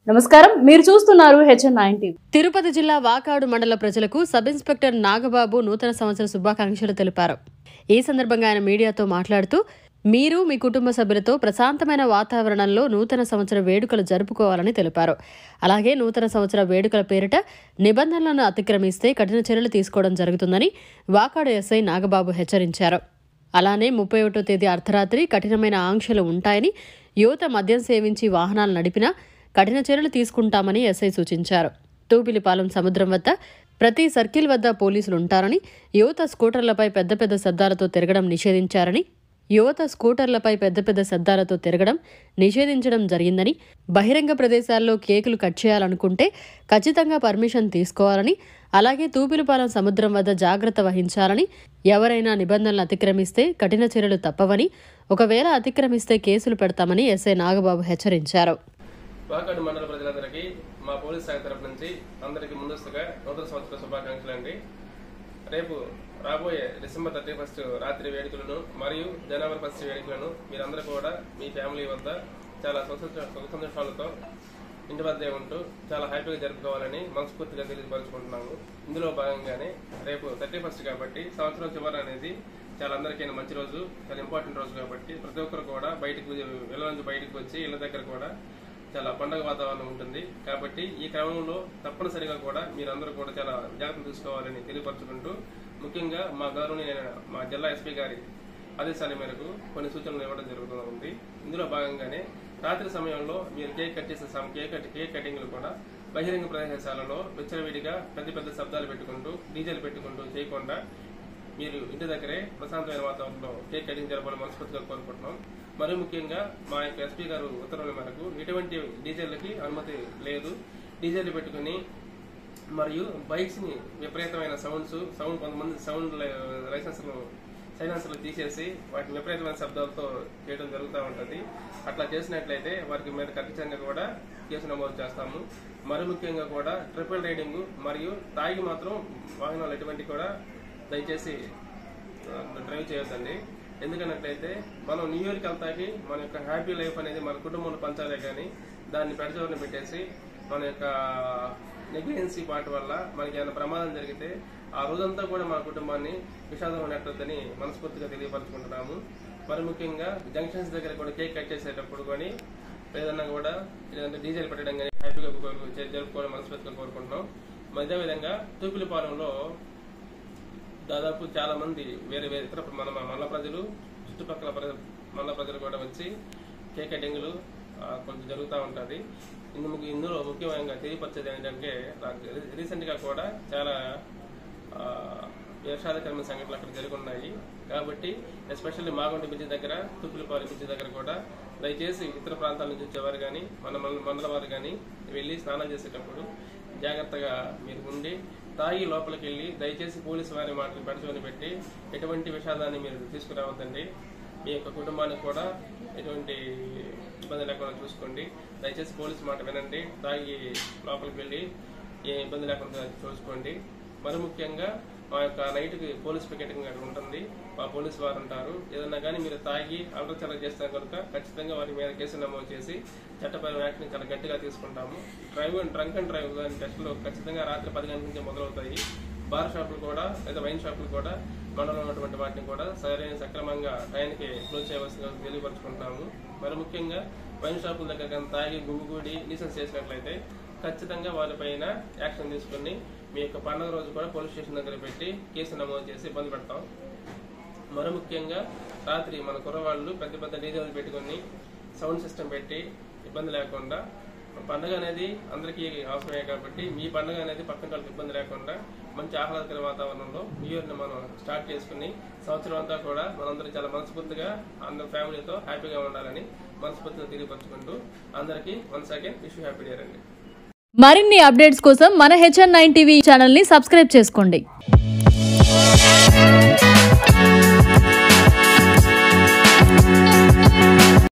నమస్కారం, మీరు చూస్తున్నారు HN9 టీవీ. తిరుపతి జిల్లా వాకాడు మండల ప్రజలకు సబ్ ఇన్స్పెక్టర్ నాగబాబు నూతన సంవత్సర శుభాకాంక్షలు తెలిపారు. ఈ సందర్భంగా ఆయన మీడియాతో మాట్లాడుతూ, మీరు మీ కుటుంబ సభ్యులతో ప్రశాంతమైన వాతావరణంలో నూతన సంవత్సర వేడుకలు జరుపుకోవాలని తెలిపారు. అలాగే నూతన సంవత్సర వేడుకల పేరిట నిబంధనలను అతిక్రమిస్తే కఠిన చర్యలు తీసుకోవడం జరుగుతుందని వాకాడు ఎస్ఐ నాగబాబు హెచ్చరించారు. అలానే 31వ తేదీ అర్ధరాత్రి కఠినమైన ఆంక్షలు ఉంటాయని, యువత మద్యం సేవించి వాహనాలు నడిపినా కఠిన చర్యలు తీసుకుంటామని ఎస్ఐ సూచించారు. తూపిలిపాలెం సముద్రం వద్ద ప్రతి సర్కిల్ వద్ద పోలీసులు ఉంటారని, యువత స్కూటర్లపై పెద్ద పెద్ద శబ్దాలతో తిరగడం నిషేధించడం జరిగిందని, బహిరంగ ప్రదేశాల్లో కేకులు కట్ చేయాలనుకుంటే ఖచ్చితంగా పర్మిషన్ తీసుకోవాలని, అలాగే తూపిలిపాలెం సముద్రం వద్ద జాగ్రత్త వహించాలని, ఎవరైనా నిబంధనలు అతిక్రమిస్తే కఠిన చర్యలు తప్పవని, ఒకవేళ అతిక్రమిస్తే కేసులు పెడతామని ఎస్ఐ నాగబాబు హెచ్చరించారు. వాకాడు మండల ప్రజలందరికీ మా పోలీస్ శాఖ తరఫు నుంచి అందరికీ ముందస్తుగా నూతన సంవత్సర శుభాకాంక్షలు అండి. రేపు రాబోయే డిసెంబర్ 31 రాత్రి వేడుకలను మరియు జనవరి 1 వేడుకలను మీరందరూ కూడా మీ ఫ్యామిలీ వద్ద చాలా సంతోషాలతో ఇంటి వద్దే ఉంటూ చాలా హ్యాపీగా జరుపుకోవాలని మనస్ఫూర్తిగా తెలియపరుచుకుంటున్నాము. ఇందులో భాగంగానే రేపు 31 కాబట్టి సంవత్సరం చివరి అనేది చాలా అందరికీ మంచి రోజు, చాలా ఇంపార్టెంట్ రోజు కాబట్టి ప్రతి ఒక్కరు కూడా ఇళ్ళ నుంచి బయటకు వచ్చి ఇళ్ళ దగ్గర కూడా చాలా పండుగ వాతావరణం ఉంటుంది. కాబట్టి ఈ క్రమంలో తప్పనిసరిగా కూడా మీరందరూ కూడా చాలా జాగ్రత్తలు తీసుకోవాలని తెలియపరచుకుంటూ, ముఖ్యంగా మా జిల్లా ఎస్పీ గారి ఆదేశాల మేరకు కొన్ని సూచనలు ఇవ్వడం జరుగుతుంది. ఇందులో భాగంగానే రాత్రి సమయంలో మీరు కేక్ కటింగ్లు కూడా బహిరంగ ప్రదేశాలలో విచ్చలవిడిగా పెద్ద శబ్దాలు పెట్టుకుంటూ డీజేలు పెట్టుకుంటూ చేయకుండా మీరు ఇంటి దగ్గరే ప్రశాంతమైన వాతావరణంలో కేక్ కటింగ్ జరపాలని మనస్ఫూర్తిగా కోరుకుంటున్నాం. మరి ముఖ్యంగా మా యొక్క ఎస్పీ గారు ఉత్తర్వుల మేరకు ఎటువంటి డీజేలకి అనుమతి లేదు. డీజేలు పెట్టుకుని మరియు బైక్స్ ని విపరీతమైన సౌండ్ కొంతమంది సైలెన్సర్లు తీసేసి వాటిని విపరీతమైన శబ్దాలతో చేయడం జరుగుతూ ఉంటుంది. అట్లా చేసినట్లయితే వారికి మీద ఖచ్చితంగా కూడా కేసు నమోదు చేస్తాము. మరి ముఖ్యంగా కూడా ట్రిపుల్ రైడింగ్ మరియు తాగి మాత్రం వాహనాలు ఎటువంటి కూడా దయచేసి డ్రైవ్ చేయొద్దండి. ఎందుకన్నట్లయితే మనం న్యూ ఇయర్కి వెళ్తాకి మన యొక్క హ్యాపీ లైఫ్ అనేది మన కుటుంబంలో పంచాలే కానీ దాన్ని పెడచోని పెట్టేసి మన యొక్క నెగ్లిజెన్సీ పార్ట్ వల్ల మనకి ఏమైనా ప్రమాదం జరిగితే ఆ రోజంతా కూడా మన కుటుంబాన్ని విషాదంలో నెట్టొద్దని మనస్ఫూర్తిగా తెలియపరచుకుంటున్నాము. మరి ముఖ్యంగా జంక్షన్స్ దగ్గర కూడా కేక్ కట్ చేసేటప్పుడు కానీ ఏదన్నా కూడా లేదంటే డీజేలు పెట్టడం కానీ హ్యాపీగా జరుపుకోవడం మనస్ఫూర్తిగా కోరుకుంటున్నాం. అదేవిధంగా తూపిలిపాలెంలో దాదాపు చాలా మంది వేరే ఇతర మన మండల ప్రజలు, చుట్టుపక్కల మండల ప్రజలు కూడా వచ్చి కేక్ కటింగ్లు కొంచెం జరుగుతూ ఉంటుంది. ఇందులో ముఖ్యంగా తెలియపరిచేది ఏంటంటే రీసెంట్ గా కూడా చాలా విషాదకరమైన సంఘటనలు అక్కడ జరుగుతున్నాయి. కాబట్టి ఎస్పెషల్లీ మాగుంట బ్రిడ్జి దగ్గర, తూపిలిపాలెం బ్రిడ్జి దగ్గర కూడా దయచేసి ఇతర ప్రాంతాల నుంచి వచ్చేవారు కానీ మండల వారు కానీ వెళ్ళి స్నానం చేసేటప్పుడు జాగ్రత్తగా మీరు ఉండి తాగి లోపలికి వెళ్ళి దయచేసి పోలీసు వారి మాటలు పెడచోని పెట్టి ఎటువంటి విషాదాన్ని మీరు తీసుకురావద్దండి. మీ యొక్క కుటుంబానికి కూడా ఎటువంటి ఇబ్బంది లేకుండా చూసుకోండి. దయచేసి పోలీసు మాట వినండి. తాగి లోపలికి వెళ్ళి ఏ ఇబ్బంది లేకుండా చూసుకోండి. మరి ముఖ్యంగా మా యొక్క నైట్కి పోలీస్ పికెటింగ్ అక్కడ ఉంటుంది. మా పోలీసు వారు ఉంటారు. ఏదన్నా కానీ మీరు తాగి అల్లచల్ల చేస్తే కనుక ఖచ్చితంగా వారి మీద కేసు నమోదు చేసి చట్టపరమైన యాక్షన్ చాలా గట్టిగా తీసుకుంటాము. డ్రంక్ అండ్ డ్రైవ్ టెస్టులు ఖచ్చితంగా రాత్రి 10 గంటల నుంచి మొదలవుతాయి. బార్ షాపులు కూడా లేదా వైన్ షాపులు కూడా మండలంలో ఉన్నటువంటి వాటిని కూడా సక్రమంగా టైంకి క్లోజ్ చేయవలసిందిగా తెలియపరుచుకుంటాము. మరి ముఖ్యంగా వైన్ షాపుల దగ్గర కానీ తాగి గుమ్మిగూడి లీసెన్స్ చేసినట్లయితే ఖచ్చితంగా వాళ్ళపైన యాక్షన్ తీసుకుని మీ యొక్క పండుగ రోజు కూడా పోలీస్ స్టేషన్ దగ్గర పెట్టి కేసు నమోదు చేసి ఇబ్బంది పెడతాం. మరి ముఖ్యంగా రాత్రి మన కుర్రవాళ్ళు పెద్ద డీజేలు పెట్టుకుని సౌండ్ సిస్టమ్ పెట్టి ఇబ్బంది లేకుండా పండుగ అనేది అందరికీ అవసరమే కాబట్టి మీ పండుగ అనేది పక్కన వాళ్ళకి ఇబ్బంది లేకుండా మంచి ఆహ్లాదకర వాతావరణంలో న్యూ ఇయర్ని మనం స్టార్ట్ చేసుకుని సంవత్సరం అంతా కూడా మనందరూ చాలా మనస్ఫూర్తిగా అందరి ఫ్యామిలీతో హ్యాపీగా ఉండాలని మనస్ఫూర్తిగా తెలియపరచుకుంటూ అందరికీ once again wish you happy year అండి. మరిన్ని అప్డేట్స్ కోసం మన HN9 టీవీ ఛానల్ ని సబ్స్క్రైబ్ చేసుకోండి.